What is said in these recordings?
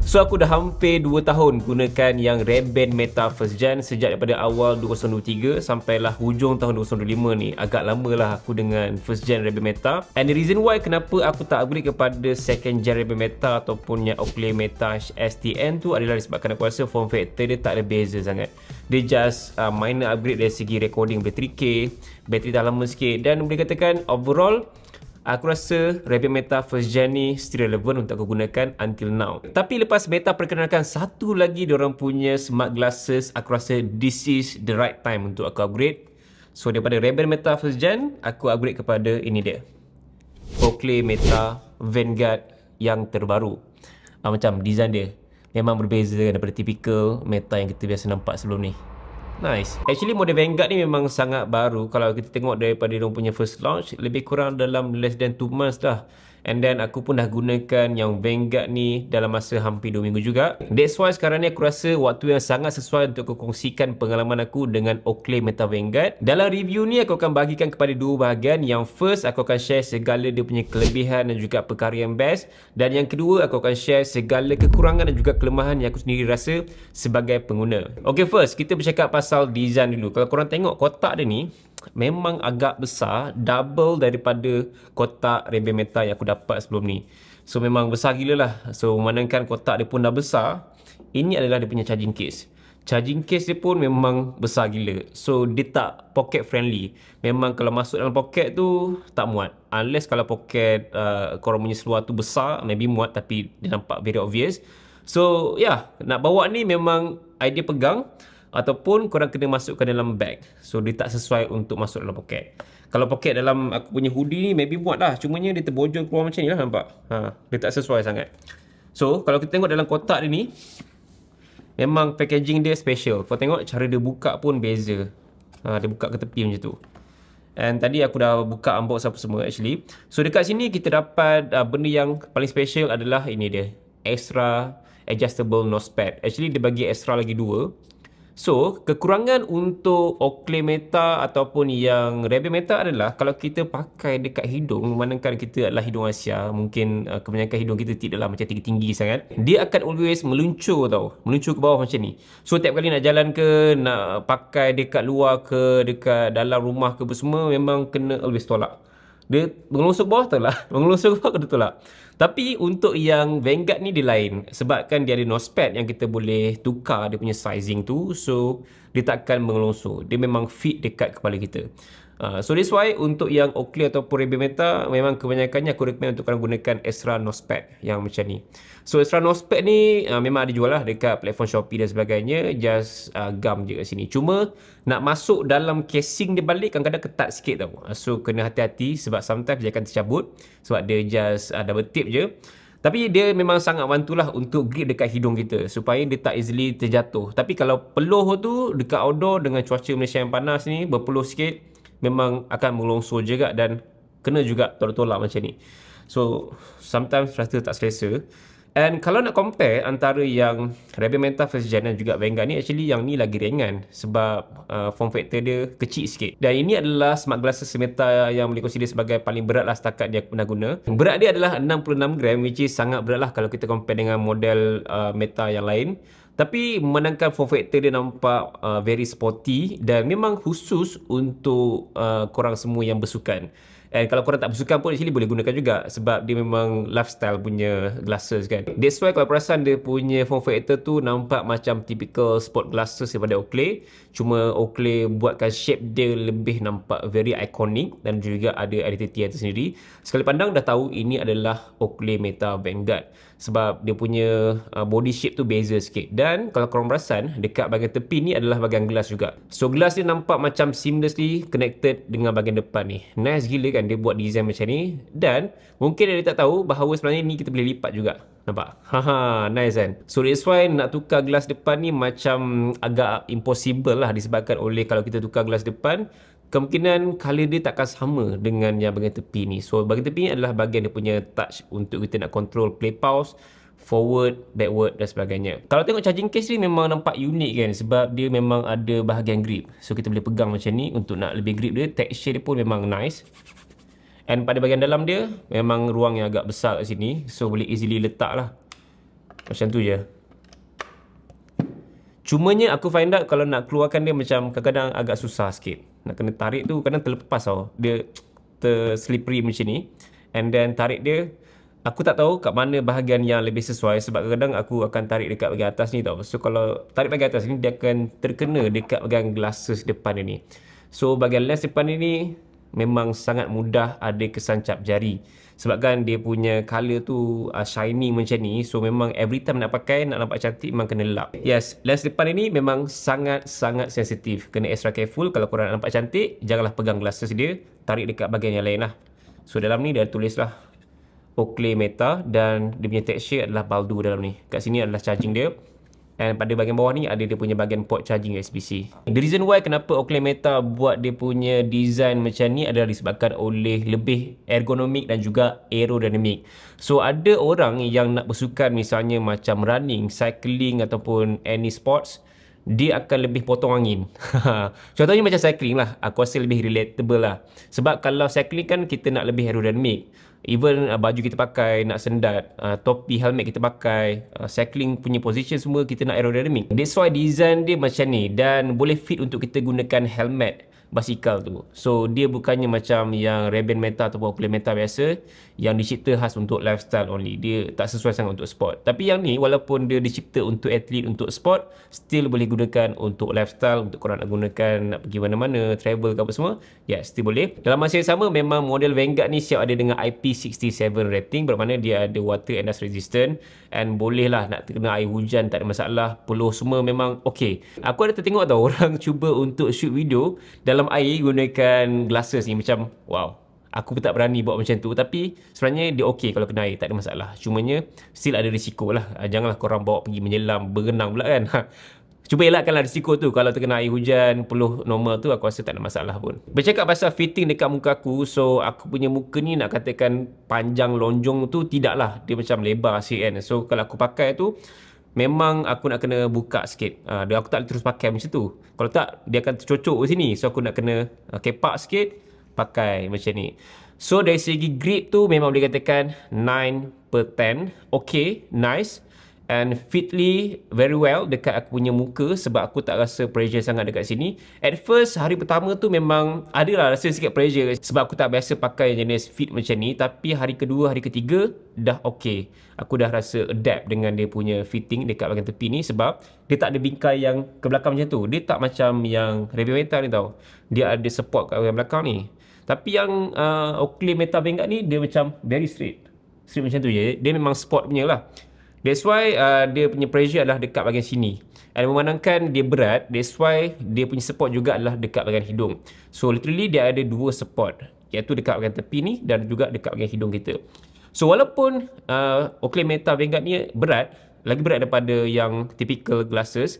So aku dah hampir 2 tahun gunakan yang Ray-Ban Meta First Gen sejak daripada awal 2023 sampailah hujung tahun 2025 ni. Agak lama lah aku dengan First Gen Ray-Ban Meta. And the reason why kenapa aku tak upgrade kepada Second Gen Ray-Ban Meta ataupun yang Oakley Meta STN tu adalah disebabkan aku rasa form factor dia tak ada beza sangat. Dia just minor upgrade dari segi recording boleh 3K, bateri dah lama sikit, dan boleh katakan overall aku rasa Ray-Ban Meta First Gen ni still relevant untuk aku gunakan until now. Tapi lepas Meta perkenalkan satu lagi diorang punya smart glasses, aku rasa this is the right time untuk aku upgrade. So daripada Ray-Ban Meta First Gen, aku upgrade kepada ini dia, Oakley Meta Vanguard yang terbaru. Macam design dia memang berbeza daripada typical Meta yang kita biasa nampak sebelum ni. Nice. Actually model Vanguard ni memang sangat baru. Kalau kita tengok daripada dia punya first launch, lebih kurang dalam less than 2 months dah. And then aku pun dah gunakan yang Vanguard ni dalam masa hampir 2 minggu juga. That's why sekarang ni aku rasa waktu yang sangat sesuai untuk aku kongsikan pengalaman aku dengan Oakley Meta Vanguard. Dalam review ni aku akan bahagikan kepada 2 bahagian. Yang first aku akan share segala dia punya kelebihan dan juga perkara yang best. Dan yang kedua aku akan share segala kekurangan dan juga kelemahan yang aku sendiri rasa sebagai pengguna. Okay, first kita bercakap pasal design dulu. Kalau korang tengok kotak dia ni memang agak besar, double daripada kotak Ray-Ban Meta yang aku dapat sebelum ni. So memang besar gila lah. So memandangkan kotak dia pun dah besar, ini adalah dia punya charging case. Charging case dia pun memang besar gila. So dia tak pocket friendly. Memang kalau masuk dalam pocket tu tak muat. Unless kalau pocket korang punya seluar tu besar, maybe muat, tapi dia nampak very obvious. So yeah, nak bawa ni memang idea pegang ataupun korang kena masukkan dalam bag. So dia tak sesuai untuk masuk dalam poket. Kalau poket dalam aku punya hoodie ni maybe muat lah, cumanya dia terbojol keluar macam ni lah, nampak? Dia tak sesuai sangat. So kalau kita tengok dalam kotak dia ni, memang packaging dia special. Kau tengok cara dia buka pun beza. Dia buka ke tepi macam tu. And tadi aku dah buka unbox apa semua actually. So dekat sini kita dapat benda yang paling special adalah ini dia, extra adjustable nosepad. Actually dia bagi extra lagi 2. So, kekurangan untuk Oakley Meta ataupun yang Ray-Ban Meta adalah kalau kita pakai dekat hidung, memandangkan kita adalah hidung Asia, mungkin kebanyakan hidung kita tidaklah macam tinggi-tinggi sangat, dia akan always meluncur tau, meluncur ke bawah macam ni. So, tiap kali nak jalan ke, nak pakai dekat luar ke, dekat dalam rumah ke semua, memang kena always tolak. Dia mengelusuk bawah tu lah, mengelusuk bawah ke tolak. Tapi untuk yang Vanguard ni dia lain, sebabkan dia ada nosepad yang kita boleh tukar dia punya sizing tu. So dia takkan mengelusur, dia memang fit dekat kepala kita. So that's why untuk yang Oakley ataupun Ray-Ban Meta, memang kebanyakannya aku recommend untuk korang gunakan extra nosepad yang macam ni. So extra nosepad ni memang ada jual lah dekat platform Shopee dan sebagainya. Just gam je kat sini. Cuma nak masuk dalam casing dia balik kadang-kadang ketat sikit tau. So kena hati-hati sebab sometimes dia akan tercabut sebab dia just double tape je. Tapi dia memang sangat bantulah untuk grip dekat hidung kita supaya dia tak easily terjatuh. Tapi kalau peluh tu dekat outdoor dengan cuaca Malaysia yang panas ni, berpeluh sikit, memang akan mengelongsor juga dan kena juga tolak-tolak macam ni. So sometimes rasa tak selesa. And kalau nak compare antara yang Ray-Ban Meta First Gen dan juga Vanguard ni, actually yang ni lagi ringan sebab form factor dia kecil sikit. Dan ini adalah smart glasses Meta yang boleh consider sebagai paling berat lah setakat dia pernah guna. Berat dia adalah 66 gram, which is sangat berat lah kalau kita compare dengan model Meta yang lain. Tapi memandangkan form factor dia nampak very sporty dan memang khusus untuk korang semua yang bersukan. And kalau korang tak bersukan pun actually boleh gunakan juga sebab dia memang lifestyle punya glasses kan. That's why kalau perasan dia punya form factor tu nampak macam typical sport glasses daripada Oakley. Cuma Oakley buatkan shape dia lebih nampak very iconic dan juga ada identity yang tersendiri. Sekali pandang dah tahu ini adalah Oakley Meta Vanguard sebab dia punya body shape tu beza sikit. Dan kalau korang perasan dekat bahagian tepi ni adalah bahagian gelas juga. So gelas dia nampak macam seamlessly connected dengan bahagian depan ni. Nice gila kan dia buat design macam ni. Dan mungkin dia tak tahu bahawa sebenarnya ni kita boleh lipat juga. Nampak? Haha, nice kan? So that's why nak tukar gelas depan ni macam agak impossible lah disebabkan oleh kalau kita tukar gelas depan, kemungkinan color dia takkan sama dengan yang bahagian tepi ni. So bahagian tepi ni adalah bahagian dia punya touch untuk kita nak control play pause, forward, backward dan sebagainya. Kalau tengok charging case ni memang nampak unik kan sebab dia memang ada bahagian grip. So kita boleh pegang macam ni untuk nak lebih grip dia. Texture dia pun memang nice. And pada bahagian dalam dia memang ruang yang agak besar kat sini. So boleh easily letak lah. Macam tu je. Cumanya aku find out kalau nak keluarkan dia macam kadang-kadang agak susah sikit. Nak kena tarik tu kadang terlepas tau. Dia terslippery macam ni. And then tarik dia, aku tak tahu kat mana bahagian yang lebih sesuai. Sebab kadang-kadang aku akan tarik dekat bahagian atas ni tau. So kalau tarik bahagian atas ni, dia akan terkena dekat bahagian glasses depan ni. So bahagian lens depan ni memang sangat mudah ada kesan cap jari. Sebabkan dia punya colour tu shiny macam ni. So memang every time nak pakai, nak nampak cantik memang kena lap. Yes, lens depan ini memang sangat-sangat sensitif. Kena extra careful. Kalau korang nak nampak cantik, janganlah pegang glasses dia. Tarik dekat bahagian yang lain lah. So dalam ni dah tulis lah Oakley Meta. Dan dia punya texture adalah baldu dalam ni. Kat sini adalah charging dia. Dan pada bahagian bawah ni ada dia punya bahagian port charging USB-C. The reason why kenapa Oakley Meta buat dia punya design macam ni adalah disebabkan oleh lebih ergonomik dan juga aerodynamic. So ada orang yang nak bersukan misalnya macam running, cycling ataupun any sports, dia akan lebih potong angin. Contohnya macam cycling lah. Aku rasa lebih relatable lah. Sebab kalau cycling kan kita nak lebih aerodynamic. Even baju kita pakai nak sendat, topi, helmet kita pakai, cycling punya position semua kita nak aerodynamic. That's why design dia macam ni. Dan boleh fit untuk kita gunakan helmet basikal tu. So dia bukannya macam yang Ray-Ban Meta ataupun Oakley Meta biasa yang dicipta khas untuk lifestyle only. Dia tak sesuai sangat untuk sport. Tapi yang ni walaupun dia dicipta untuk atlet, untuk sport, still boleh gunakan untuk lifestyle, untuk korang nak gunakan nak pergi mana-mana, travel ke apa semua, still boleh. Dalam masa yang sama memang model Vanguard ni siap ada dengan IP67 rating, bermakna dia ada water and dust resistant and boleh lah nak kena air hujan tak ada masalah. Peluh semua memang okey. Aku ada tertengok tau orang cuba untuk shoot video dalam air gunakan glasses ni, macam wow, aku pun tak berani buat macam tu. Tapi sebenarnya dia okey kalau kena air, tak ada masalah. Cumanya still ada risiko lah. Janganlah korang bawa pergi menyelam, berenang pula kan. Cuba elakkanlah risiko tu. Kalau terkena air hujan, peluh normal tu, aku rasa tak ada masalah pun. Bercakap pasal fitting dekat muka aku, so aku punya muka ni nak katakan panjang lonjong tu tidaklah. Dia macam lebar sikit kan. So kalau aku pakai tu, memang aku nak kena buka sikit. Aku tak boleh terus pakai macam tu. Kalau tak, dia akan tercocok ke sini. So aku nak kena kepak sikit, pakai macam ni. So dari segi grip tu memang boleh katakan 9/10. Okay, nice. And fitly very well dekat aku punya muka sebab aku tak rasa pressure sangat dekat sini. At first, hari pertama tu memang adalah rasa sikit pressure sebab aku tak biasa pakai jenis fit macam ni. Tapi hari kedua, hari ketiga dah okay. Aku dah rasa adapt dengan dia punya fitting dekat bahagian tepi ni sebab dia tak ada bingkai yang ke belakang macam tu. Dia tak macam yang Ray-Ban Meta ni tau. Dia ada support kat bahagian belakang ni. Tapi yang Oakley Meta Vanguard ni dia macam very straight. Straight macam tu je. Dia memang sport punya lah. That's why dia punya pressure adalah dekat bahagian sini. Dan memandangkan dia berat, that's why dia punya support juga adalah dekat bahagian hidung. So literally dia ada dua support, iaitu dekat bahagian tepi ni dan juga dekat bahagian hidung kita. So walaupun Oakley Meta Vanguard ni berat, lagi berat daripada yang typical glasses,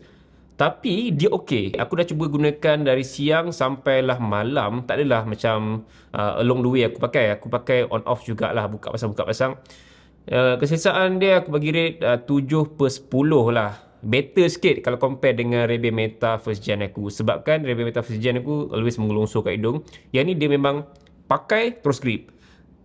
tapi dia okey. Aku dah cuba gunakan dari siang sampailah malam. Tak adalah macam along the way aku pakai. Aku pakai on off jugalah, buka pasang. Kesesaan dia aku bagi rate 7/10 lah. Better sikit kalau compare dengan Ray-Ban Meta first gen aku. Sebabkan Ray-Ban Meta first gen aku always mengelungsur kat hidung. Yang ni dia memang pakai terus grip.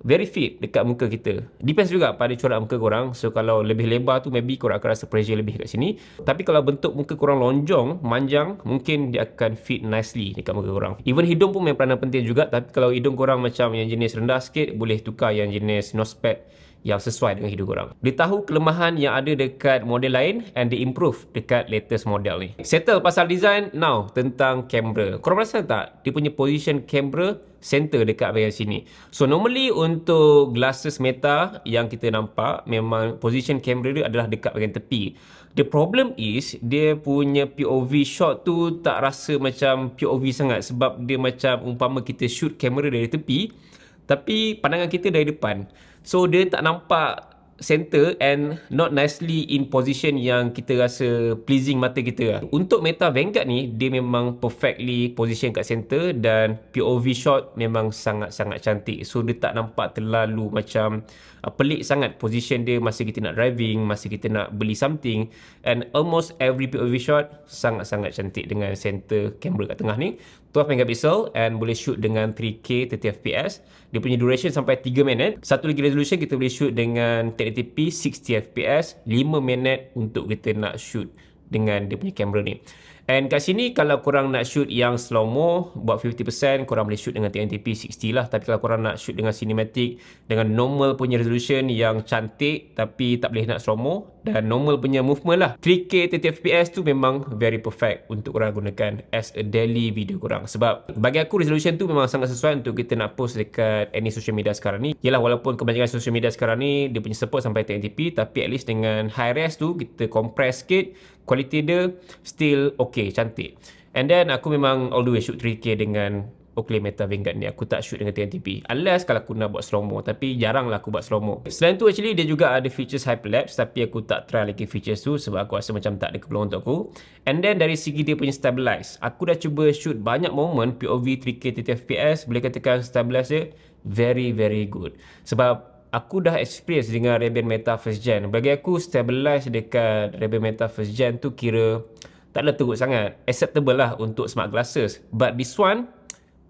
Very fit dekat muka kita. Depends juga pada corak muka korang. So kalau lebih lebar tu maybe korang akan rasa pressure lebih kat sini. Tapi kalau bentuk muka korang lonjong, manjang, mungkin dia akan fit nicely dekat muka korang. Even hidung pun memang peranan penting juga. Tapi kalau hidung korang macam yang jenis rendah sikit, boleh tukar yang jenis nosepad yang sesuai dengan hidung korang. Dia tahu kelemahan yang ada dekat model lain and dia improve dekat latest model ni. Settle pasal design, now tentang kamera. Korang perasan tak? Dia punya position kamera center dekat bahagian sini. So normally untuk glasses Meta yang kita nampak, memang position kamera dia adalah dekat bahagian tepi. The problem is, dia punya POV shot tu tak rasa macam POV sangat sebab dia macam umpama kita shoot kamera dari tepi, tapi pandangan kita dari depan. So dia tak nampak center and not nicely in position yang kita rasa pleasing mata kita. Untuk Meta Vanguard ni, dia memang perfectly position kat center dan POV shot memang sangat-sangat cantik. So dia tak nampak terlalu macam pelik sangat position dia masa kita nak driving, masa kita nak beli something. And almost every POV shot sangat-sangat cantik dengan center kamera kat tengah ni. 12 megapixel and boleh shoot dengan 3K 30fps. Dia punya duration sampai 3 minit. Satu lagi resolution kita boleh shoot dengan 1080p 60fps, 5 minit untuk kita nak shoot dengan dia punya kamera ni. And kat sini kalau korang nak shoot yang slow mo buat 50%, korang boleh shoot dengan 1080p 60 lah. Tapi kalau korang nak shoot dengan cinematic dengan normal punya resolution yang cantik tapi tak boleh nak slow mo dan normal punya movement lah, 3K 30fps tu memang very perfect untuk korang gunakan as a daily video korang. Sebab bagi aku resolution tu memang sangat sesuai untuk kita nak post dekat any social media sekarang ni. Yelah, walaupun kebanyakan social media sekarang ni dia punya support sampai 1080p, tapi at least dengan high res tu kita compress sikit, quality dia still okay, cantik. And then aku memang all the way shoot 3K dengan Oakley Meta Vanguard ni. Aku tak shoot dengan 1080p unless kalau aku nak buat slow mo, tapi jarang lah aku buat slow mo. Selain tu actually dia juga ada features hyperlapse, tapi aku tak try lagi features tu sebab aku rasa macam tak ada keperluan untuk aku. And then dari segi dia punya stabilize, aku dah cuba shoot banyak moment POV 3K 30fps, boleh katakan stabilize dia very good. Sebab aku dah experience dengan Ray-Ban Meta First Gen. Bagi aku stabilize dekat Ray-Ban Meta First Gen tu kira taklah teruk sangat, acceptable lah untuk smart glasses. But this one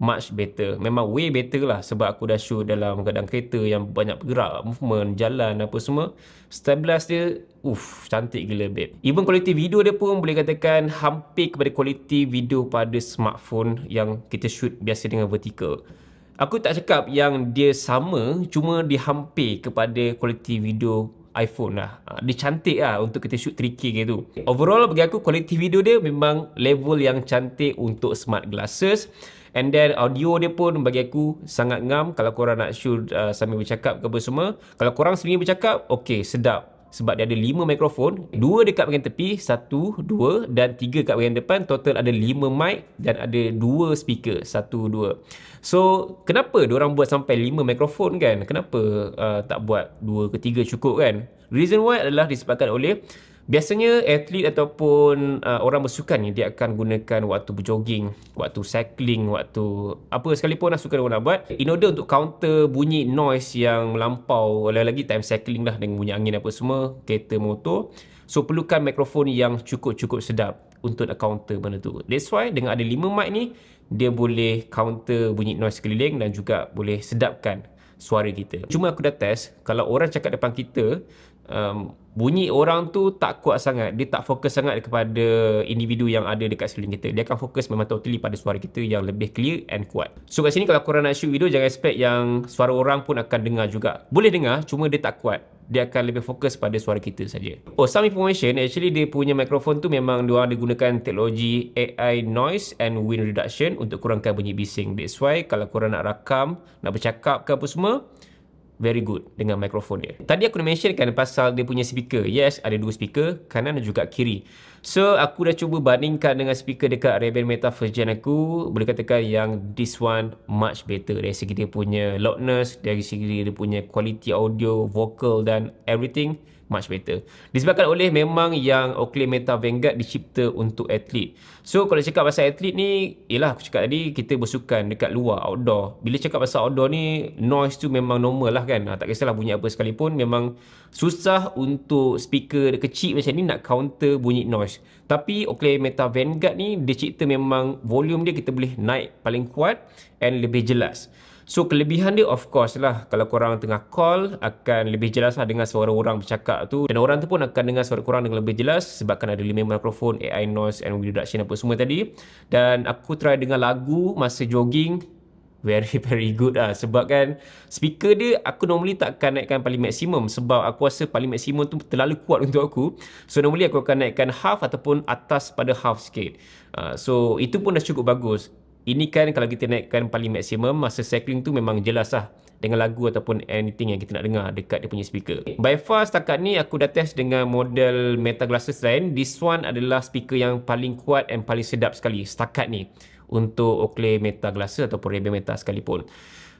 much better, memang way better lah, sebab aku dah shoot dalam keadaan kereta yang banyak bergerak, movement, jalan apa semua. Stabilize dia cantik gila babe. Even quality video dia pun boleh katakan hampir kepada quality video pada smartphone yang kita shoot biasa dengan vertical. Aku tak cakap yang dia sama, cuma dia hampir kepada quality video iPhone lah. Dia cantik lah untuk kita shoot 3K gitu. Overall bagi aku quality video dia memang level yang cantik untuk smart glasses. And then audio dia pun bagi aku sangat ngam kalau korang nak shoot sambil bercakap ke apa semua. Kalau korang sendiri bercakap, okay, sedap. Sebab dia ada 5 mikrofon, 2 dekat bahagian tepi, 1, 2 dan 3 kat bahagian depan. Total ada 5 mic dan ada 2 speaker, 1, 2. So, kenapa diorang buat sampai 5 mikrofon kan? Kenapa tak buat 2 ke 3 cukup kan? Reason why adalah disebabkan oleh biasanya atlet ataupun orang bersukan ni dia akan gunakan waktu berjogging, waktu cycling, waktu apa sekalipun lah sukan orang nak buat, in order untuk counter bunyi noise yang melampau, lagi time cycling lah dengan bunyi angin apa semua, kereta motor. So perlukan mikrofon yang cukup sedap untuk nak counter benda tu. That's why dengan ada 5 mic ni, dia boleh counter bunyi noise sekeliling dan juga boleh sedapkan suara kita. Cuma aku dah test, kalau orang cakap depan kita, bunyi orang tu tak kuat sangat. Dia tak fokus sangat kepada individu yang ada dekat sekeliling kita. Dia akan fokus memang totally pada suara kita yang lebih clear and kuat. So kat sini kalau korang nak shoot video, jangan expect yang suara orang pun akan dengar juga. Boleh dengar, cuma dia tak kuat. Dia akan lebih fokus pada suara kita saja. Oh, some information, actually dia punya mikrofon tu memang dia ada gunakan teknologi AI Noise and Wind Reduction untuk kurangkan bunyi bising. That's why kalau korang nak rakam, nak bercakap ke apa semua, very good dengan mikrofon dia. Tadi aku dah mentionkan pasal dia punya speaker. Yes, ada 2 speaker, kanan dan juga kiri. So, aku dah cuba bandingkan dengan speaker dekat Ray-Ban Meta First Gen aku. Boleh katakan yang this one much better dari segi dia punya loudness, dari segi dia punya quality audio, vocal dan everything much better. Disebabkan oleh memang yang Oakley Meta Vanguard dicipta untuk atlet. So kalau cakap pasal atlet ni, yelah aku cakap tadi kita bersukan dekat luar, outdoor. Bila cakap pasal outdoor ni, noise tu memang normal lah kan. Tak kisahlah bunyi apa sekalipun, memang susah untuk speaker kecil macam ni nak counter bunyi noise. Tapi Oakley Meta Vanguard ni dia cipta memang volume dia kita boleh naik paling kuat and lebih jelas. So kelebihan dia of course lah, kalau korang tengah call akan lebih jelas lah dengar suara orang bercakap tu, dan orang tu pun akan dengar suara korang dengan lebih jelas sebabkan ada 5 mikrofon, AI Noise and Wind Reduction apa semua tadi. Dan aku try dengar lagu masa jogging, very good lah. Sebab kan speaker dia aku normally tak akan naikkan paling maksimum sebab aku rasa paling maksimum tu terlalu kuat untuk aku. So normally aku akan naikkan half ataupun atas pada half sikit. So itu pun dah cukup bagus. Ini kan kalau kita naikkan paling maksimum masa cycling tu memang jelas lah dengan lagu ataupun anything yang kita nak dengar dekat dia punya speaker. By far setakat ni aku dah test dengan model Meta Glasses lain. This one adalah speaker yang paling kuat and paling sedap sekali setakat ni untuk Oakley Meta Glasses ataupun Ray-Ban Meta sekalipun.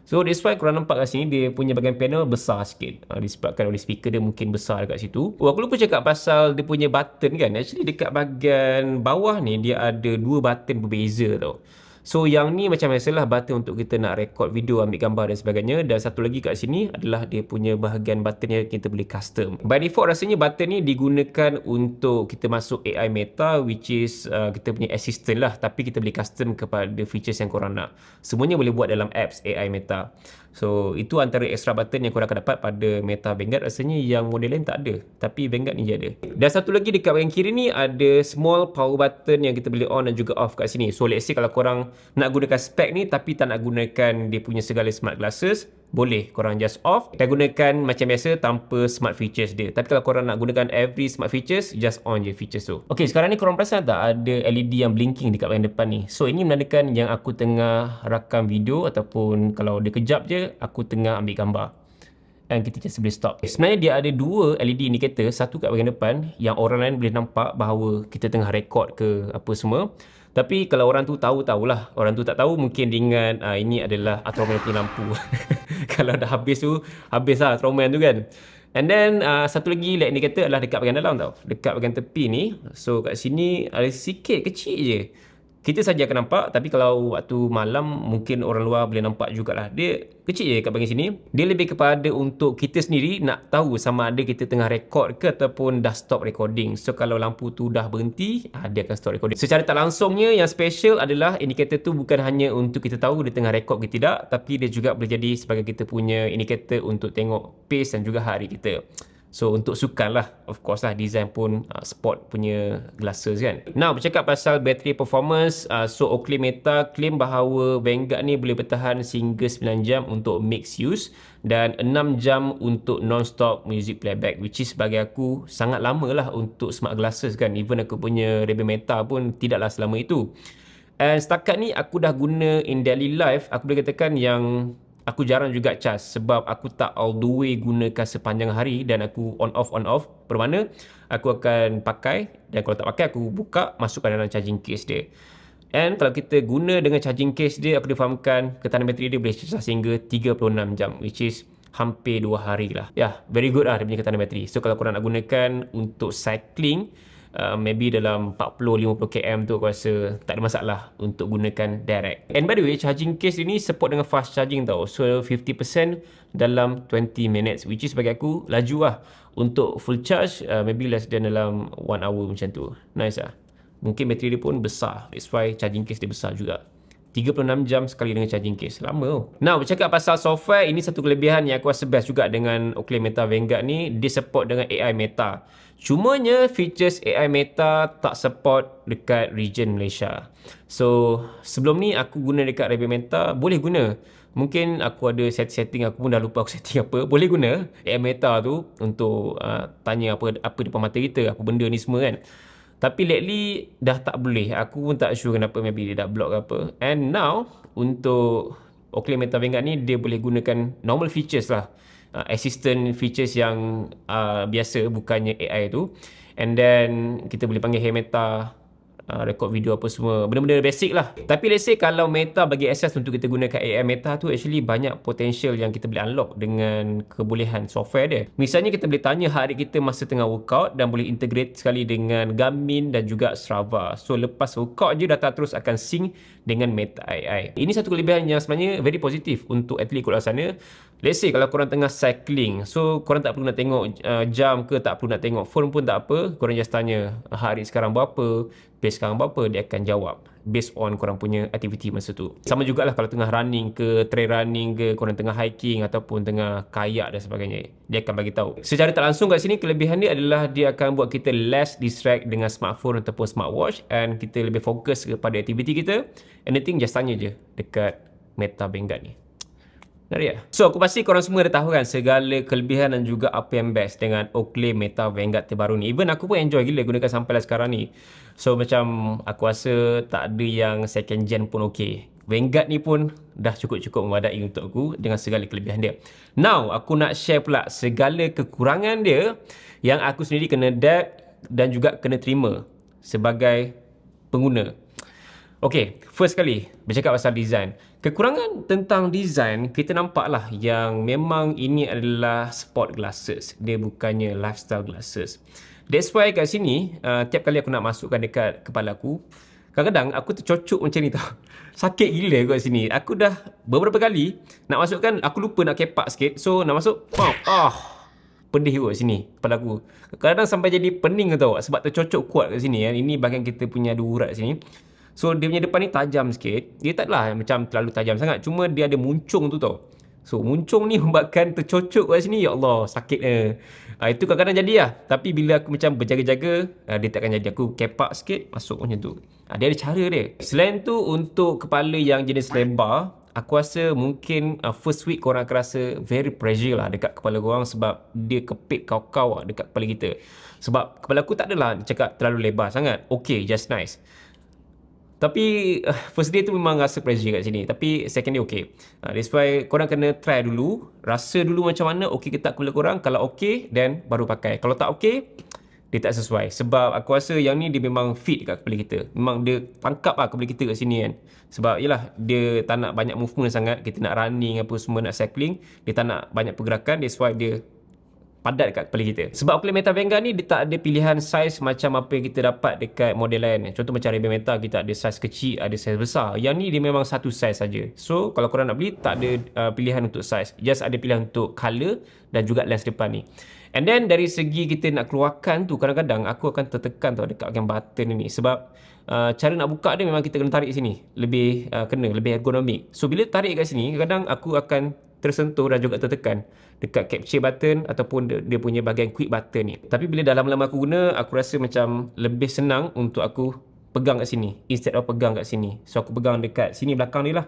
So that's why korang nampak kat sini dia punya bahagian panel besar sikit. Disebabkan oleh speaker dia mungkin besar dekat situ. Oh, aku lupa cakap pasal dia punya button kan. Actually dekat bahagian bawah ni dia ada 2 button berbeza tau. So yang ni macam biasalah button untuk kita nak record video, ambil gambar dan sebagainya. Dan satu lagi kat sini adalah dia punya bahagian button yang kita boleh custom. By default rasanya button ni digunakan untuk kita masuk AI Meta, which is kita punya assistant lah. Tapi kita boleh custom kepada features yang korang nak. Semuanya boleh buat dalam apps AI Meta. So itu antara extra button yang korang akan dapat pada Meta Vanguard. Rasanya yang model lain tak ada, tapi Vanguard ni je ada. Dan satu lagi dekat bahagian kiri ni ada small power button yang kita boleh on dan juga off kat sini. So let's say kalau korang nak gunakan spek ni tapi tak nak gunakan dia punya segala smart glasses, boleh korang just off dan gunakan macam biasa tanpa smart features dia. Tapi kalau korang nak gunakan every smart features, just on je features tu. Okay, sekarang ni korang perasan tak ada LED yang blinking dekat bahagian depan ni? So ini menandakan yang aku tengah rakam video, ataupun kalau dia kejap je aku tengah ambil gambar. Dan kita just boleh stop. Sebenarnya dia ada dua LED indicator, satu kat bahagian depan yang orang lain boleh nampak bahawa kita tengah record ke apa semua. Tapi kalau orang tu tahulah. Orang tu tak tahu, mungkin dia ingat ini adalah Ultraman punya lampu. Kalau dah habis tu, habis lah Ultraman tu kan. And then satu lagi light indicator adalah dekat bahagian dalam tau. Dekat bahagian tepi ni. So kat sini ada sikit kecil je. Kita saja akan nampak, tapi kalau waktu malam mungkin orang luar boleh nampak jugalah. Dia kecil je kat bahagian sini. Dia lebih kepada untuk kita sendiri nak tahu sama ada kita tengah record ke ataupun dah stop recording. So kalau lampu tu dah berhenti, dia akan stop recording. Secara tak langsungnya yang special adalah indikator tu bukan hanya untuk kita tahu dia tengah record ke tidak, tapi dia juga boleh jadi sebagai kita punya indikator untuk tengok pace dan juga hari kita. So untuk sukan lah, of course lah, design pun sport punya glasses kan. Now bercakap pasal battery performance, so Oakley Meta claim bahawa Vanguard ni boleh bertahan sehingga 9 jam untuk mixed use dan 6 jam untuk non-stop music playback, which is bagi aku sangat lama lah untuk smart glasses kan. Even aku punya Ray-Ban Meta pun tidaklah selama itu. And setakat ni aku dah guna in daily life, aku boleh katakan yang aku jarang juga charge sebab aku tak all the way gunakan sepanjang hari dan aku on off. Bermakna aku akan pakai dan kalau tak pakai aku buka, masukkan dalam charging case dia. And kalau kita guna dengan charging case dia, aku difahamkan ketahanan bateri dia boleh charge hingga 36 jam, which is hampir 2 hari lah. Very good lah dia punya ketahanan bateri. So kalau korang nak gunakan untuk cycling, maybe dalam 40-50 km tu aku rasa tak ada masalah untuk gunakan direct. And by the way, charging case ini support dengan fast charging tau. So 50% dalam 20 minutes, which is bagi aku laju lah. Untuk full charge maybe less than dalam 1 hour macam tu. Nice lah. Mungkin bateri dia pun besar, that's why charging case dia besar juga. 36 jam sekali dengan charging case. Lama oh. Now, bercakap pasal software, ini satu kelebihan yang aku rasa best juga dengan Oakley Meta Vanguard ni. Dia support dengan AI Meta. Cumanya features AI Meta tak support dekat region Malaysia. So, sebelum ni aku guna dekat Ray-Ban Meta, boleh guna. Mungkin aku ada setting, aku pun dah lupa aku setting apa. Boleh guna AI Meta tu untuk tanya apa depan mata kita, apa benda ni semua kan. Tapi lately dah tak boleh. Aku pun tak sure kenapa, maybe dia dah block ke apa. And now untuk Oakley Meta Vanguard ni dia boleh gunakan normal features lah. Assistant features yang biasa, bukannya AI tu. And then kita boleh panggil Hey Meta, record video apa semua, benda-benda basic lah. Tapi let's say kalau Meta bagi access untuk kita gunakan AI Meta tu, actually banyak potential yang kita boleh unlock dengan kebolehan software dia. Misalnya kita boleh tanya heart rate kita masa tengah workout dan boleh integrate sekali dengan Garmin dan juga Strava. So lepas workout je data terus akan sync dengan Meta AI. Ini satu kelebihan yang sebenarnya very positif untuk atlet kat luar sana. Let's say kalau korang tengah cycling, so korang tak perlu nak tengok jam ke, tak perlu nak tengok phone pun tak apa. Korang just tanya heart rate sekarang berapa, pace sekarang berapa, dia akan jawab based on korang punya aktiviti masa tu. Sama jugalah kalau tengah running ke, trail running ke, korang tengah hiking ataupun tengah kayak dan sebagainya, dia akan bagi tahu. Secara tak langsung kat sini kelebihan dia adalah dia akan buat kita less distract dengan smartphone ataupun smartwatch, and kita lebih fokus kepada aktiviti kita. Anything just tanya je dekat Meta Vanguard ni. Menarik ya? So aku pasti korang semua dah tahu kan segala kelebihan dan juga apa yang best dengan Oakley Meta Vanguard terbaru ni. Even aku pun enjoy gila gunakan sampai sekarang ni. So macam aku rasa tak ada yang second gen pun okey. Vanguard ni pun dah cukup-cukup memadai untuk aku dengan segala kelebihan dia. Now aku nak share pula segala kekurangan dia yang aku sendiri kena adapt dan juga kena terima sebagai pengguna. Okay, first kali bercakap pasal design. Kekurangan tentang design, kita nampak lah yang memang ini adalah sport glasses. Dia bukannya lifestyle glasses. That's why kat sini, tiap kali aku nak masukkan dekat kepala aku, Kadang-kadang aku tercocok macam ni tau. Sakit gila kat sini. Aku dah beberapa kali nak masukkan, aku lupa nak kepak sikit. So nak masuk, pedih kot sini kepala aku. Kadang-kadang sampai jadi pening tau sebab tercocok kuat kat sini kan. Ini bahagian kita punya ada urat sini. So dia punya depan ni tajam sikit. Dia taklah macam terlalu tajam sangat. Cuma dia ada muncung tu tau. So muncung ni membuatkan tercocok kat sini. Ya Allah, sakitnya. Itu kadang-kadang jadi lah. Tapi bila aku macam berjaga-jaga, dia takkan jadi. Aku kepak sikit, masuk macam tu. Dia ada cara dia. Selain tu, untuk kepala yang jenis lebar, aku rasa mungkin first week korang akan rasa very pressure lah dekat kepala korang sebab dia kepit kau-kau lah dekat kepala kita. Sebab kepala aku tak adalah cakap terlalu lebar sangat. Okay, just nice. Tapi first day tu memang rasa pressure kat sini. Tapi second day okay. That's why korang kena try dulu. Rasa dulu macam mana okay ke tak kepala korang. Kalau okay, then baru pakai. Kalau tak okay, dia tak sesuai. Sebab aku rasa yang ni dia memang fit kat kepala kita. Memang dia tangkap lah kepala kita kat sini kan. Sebab yelah, dia tak nak banyak movement sangat. Kita nak running apa semua, nak cycling. Dia tak nak banyak pergerakan. That's why dia padat kat kepala kita. Sebab Oakley Meta Vanguard ni dia tak ada pilihan saiz macam apa yang kita dapat dekat model lain. Contoh macam Ray-Ban Meta, kita ada saiz kecil, ada saiz besar. Yang ni dia memang satu saiz saja. So kalau korang nak beli, tak ada pilihan untuk saiz. Just ada pilihan untuk color dan juga lens depan ni. And then dari segi kita nak keluarkan tu, kadang-kadang aku akan tertekan tau dekat bahagian button ni. Sebab cara nak buka dia memang kita kena tarik sini. Lebih lebih ergonomik. So bila tarik kat sini, kadang aku akan tersentuh dan juga tertekan dekat capture button ataupun dia punya bahagian quick button ni. Tapi bila dah lama-lama aku guna, aku rasa macam lebih senang untuk aku pegang kat sini instead of pegang kat sini. So aku pegang dekat sini belakang dia lah.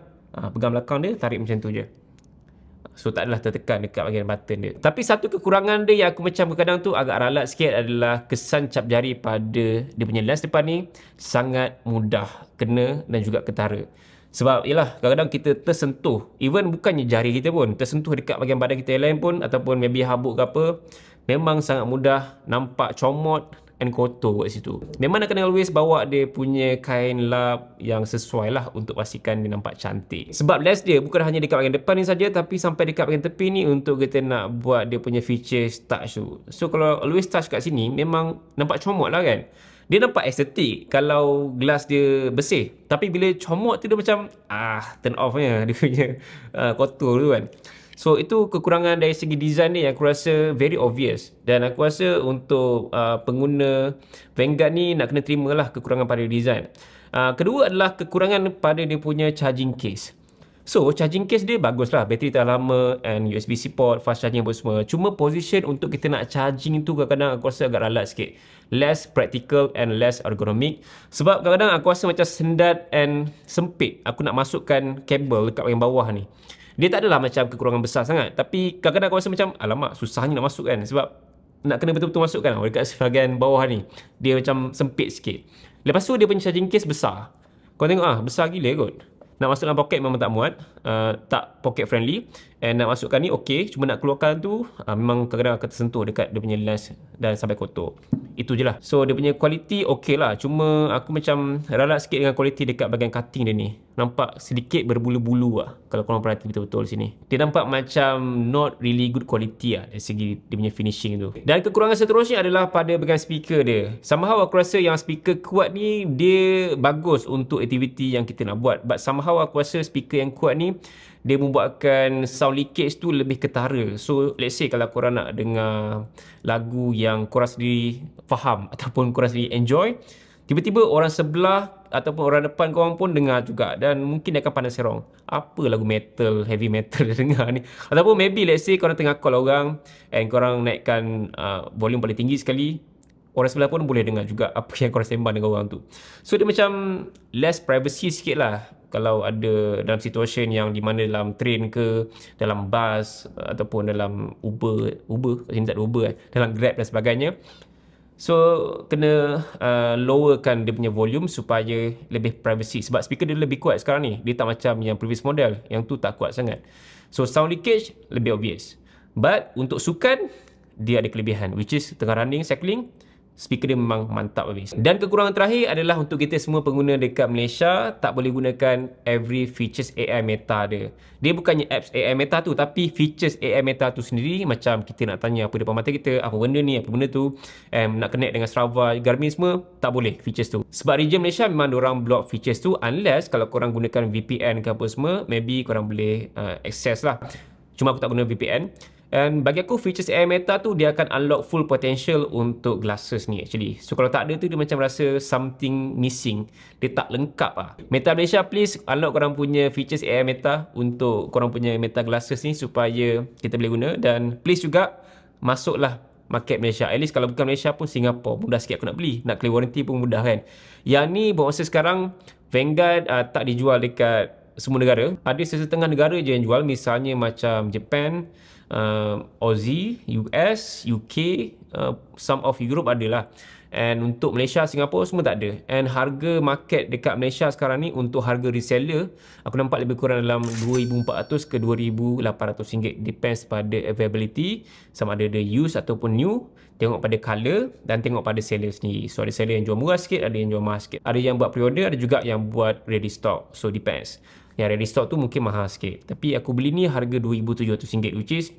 Pegang belakang dia, tarik macam tu je. So tak adalah tertekan dekat bahagian button dia. Tapi satu kekurangan dia yang aku macam kadang tu agak ralat sikit adalah kesan cap jari pada dia punya lens depan ni sangat mudah kena dan juga ketara. Sebab yelah, kadang-kadang kita tersentuh, even bukannya jari kita pun, tersentuh dekat bahagian badan kita yang lain pun, ataupun maybe habuk ke apa, memang sangat mudah nampak comot and kotor kat situ. Memang nak kena always bawa dia punya kain lap yang sesuai lah untuk pastikan dia nampak cantik. Sebab lens dia bukan hanya dekat bahagian depan ni saja, tapi sampai dekat bahagian tepi ni untuk kita nak buat dia punya features touch tu. So kalau always touch kat sini, memang nampak comot lah kan. Dia nampak estetik kalau gelas dia bersih. Tapi bila comot tu dia macam turn off nya dia punya kotor tu kan. So itu kekurangan dari segi design ni yang aku rasa very obvious. Dan aku rasa untuk pengguna Vanguard ni nak kena terima lah kekurangan pada design. Kedua adalah kekurangan pada dia punya charging case. So charging case dia bagus lah, bateri tahan lama and USB-C port, fast charging apa semua. Cuma position untuk kita nak charging tu kadang-kadang aku rasa agak ralat sikit. Less practical and less ergonomic. Sebab kadang-kadang aku rasa macam sendat and sempit aku nak masukkan kabel dekat bahagian bawah ni. Dia tak adalah macam kekurangan besar sangat, tapi kadang-kadang aku rasa macam alamak, susahnya nak masuk kan. Sebab nak kena betul-betul masukkan dekat bahagian bawah ni. Dia macam sempit sikit. Lepas tu dia punya charging case besar. Kau tengok besar gila kot. Nak masuk dalam poket memang tak muat, tak pocket friendly. And nak masukkan ni okey, cuma nak keluarkan tu memang kadang-kadang akan tersentuh dekat dia punya lens dan sampai kotor. Itu je lah. So dia punya quality okey lah, cuma aku macam ralat sikit dengan quality dekat bahagian cutting dia ni. Nampak sedikit berbulu-bulu lah kalau korang perhati betul-betul sini. Dia nampak macam not really good quality lah dari segi dia punya finishing tu. Dan kekurangan seterusnya adalah pada bahagian speaker dia. Somehow aku rasa yang speaker kuat ni dia bagus untuk aktiviti yang kita nak buat, but somehow aku rasa speaker yang kuat ni dia membuatkan sound leakage tu lebih ketara. So let's say kalau korang nak dengar lagu yang korang sendiri faham ataupun korang sendiri enjoy, tiba-tiba orang sebelah ataupun orang depan korang pun dengar juga, dan mungkin dia akan pandang serong, apa lagu metal, heavy metal dia dengar ni. Ataupun maybe let's say korang tengah call orang and korang naikkan volume paling tinggi sekali, orang sebelah pun boleh dengar juga apa yang korang sembang dengan orang tu. So dia macam less privacy sikit lah kalau ada dalam situasi yang di mana dalam train ke, dalam bus ataupun dalam Uber sini tak ada Uber dalam Grab dan sebagainya. So kena lowerkan dia punya volume supaya lebih privacy. Sebab speaker dia lebih kuat sekarang ni. Dia tak macam yang previous model, yang tu tak kuat sangat. So sound leakage lebih obvious. But untuk sukan, dia ada kelebihan, which is tengah running, cycling, speaker dia memang mantap habis. Dan kekurangan terakhir adalah untuk kita semua pengguna dekat Malaysia tak boleh gunakan every features AI Meta dia. Dia bukannya apps AI Meta tu, tapi features AI Meta tu sendiri. Macam kita nak tanya apa depan mata kita, apa benda ni, apa benda tu, nak connect dengan Strava, Garmin semua, tak boleh features tu. Sebab region Malaysia memang diorang block features tu, unless kalau korang gunakan VPN ke apa semua, maybe korang boleh access lah. Cuma aku tak guna VPN. And bagi aku features AI Meta tu dia akan unlock full potential untuk glasses ni actually. So kalau tak ada tu dia macam rasa something missing. Dia tak lengkap lah. Meta Malaysia, please unlock korang punya features AI Meta untuk korang punya Meta glasses ni supaya kita boleh guna. Dan please juga masuklah market Malaysia. At least kalau bukan Malaysia pun Singapore, mudah sikit aku nak beli. Nak claim warranty pun mudah kan. Yang ni buat masa sekarang Vanguard tak dijual dekat semua negara. Ada sesetengah negara je yang jual. Misalnya macam Japan, Aussie, US, UK, some of Europe adalah. And untuk Malaysia, Singapura semua tak ada. And harga market dekat Malaysia sekarang ni untuk harga reseller aku nampak lebih kurang dalam RM2,400 ke RM2,800. Depends pada availability, sama ada dia used ataupun new. Tengok pada colour dan tengok pada seller sendiri. So ada seller yang jual murah sikit, ada yang jual mahal sikit. Ada yang buat pre-order, ada juga yang buat ready stock. So depends. Yang ready stock tu mungkin mahal sikit. Tapi aku beli ni harga RM2,700, which is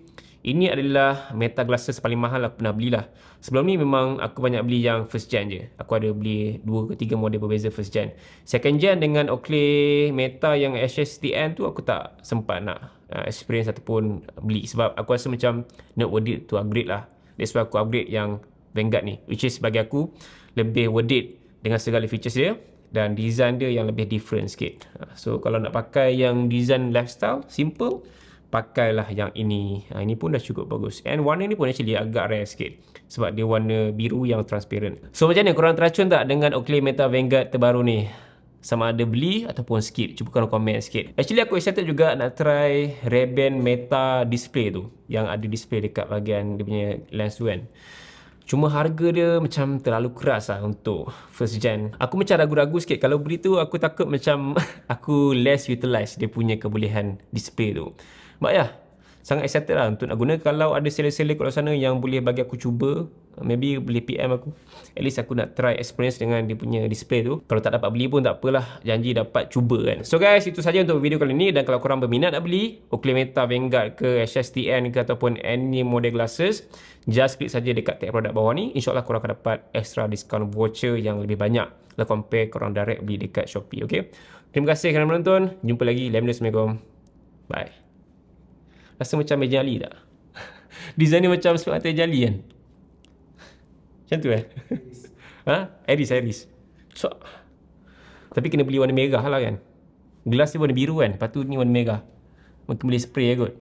ini adalah Meta glasses paling mahal aku pernah belilah. Sebelum ni memang aku banyak beli yang first gen je. Aku ada beli 2 ke 3 model berbeza first gen. Second gen dengan Oakley Meta yang HSTN tu aku tak sempat nak experience ataupun beli. Sebab aku rasa macam not worth it to upgrade lah. That's why aku upgrade yang Vanguard ni, which is bagi aku lebih worth it dengan segala features dia. Dan design dia yang lebih different sikit. So kalau nak pakai yang design lifestyle, simple, pakailah yang ini. Ini pun dah cukup bagus. And warna ni pun actually agak rare sikit. Sebab dia warna biru yang transparent. So macam mana? Korang teracun tak dengan Oakley Meta Vanguard terbaru ni? Sama ada beli ataupun skip? Cuba korang komen sikit. Actually aku excited juga nak try Ray-Ban Meta display tu. Yang ada display dekat bahagian dia punya lens tu kan. Cuma harga dia macam terlalu keras lah untuk first gen. Aku macam ragu-ragu sikit. Kalau beli tu aku takut macam aku less utilize dia punya kebolehan display tu. But ya, sangat excited lah untuk nak guna. Kalau ada seller-seller kat luar sana yang boleh bagi aku cuba, maybe boleh PM aku. At least aku nak try experience dengan dia punya display tu. Kalau tak dapat beli pun tak apalah, janji dapat cuba kan. So guys, itu saja untuk video kali ni. Dan kalau korang berminat nak beli Oakley Meta Vanguard ke HSTN ke ataupun any model glasses, just klik saja dekat tag produk bawah ni. InsyaAllah korang akan dapat extra discount voucher yang lebih banyak kalau compare korang direct beli dekat Shopee. Okay? Terima kasih kerana menonton. Jumpa lagi. Assalamualaikum. Bye. Rasa macam meja Ali tak? Design ni macam sebab mata jali kan? Macam tu Aris. So, tapi kena beli warna merah lah kan? Gelas ni warna biru kan? Lepas tu ni warna merah. Mungkin boleh spray kot.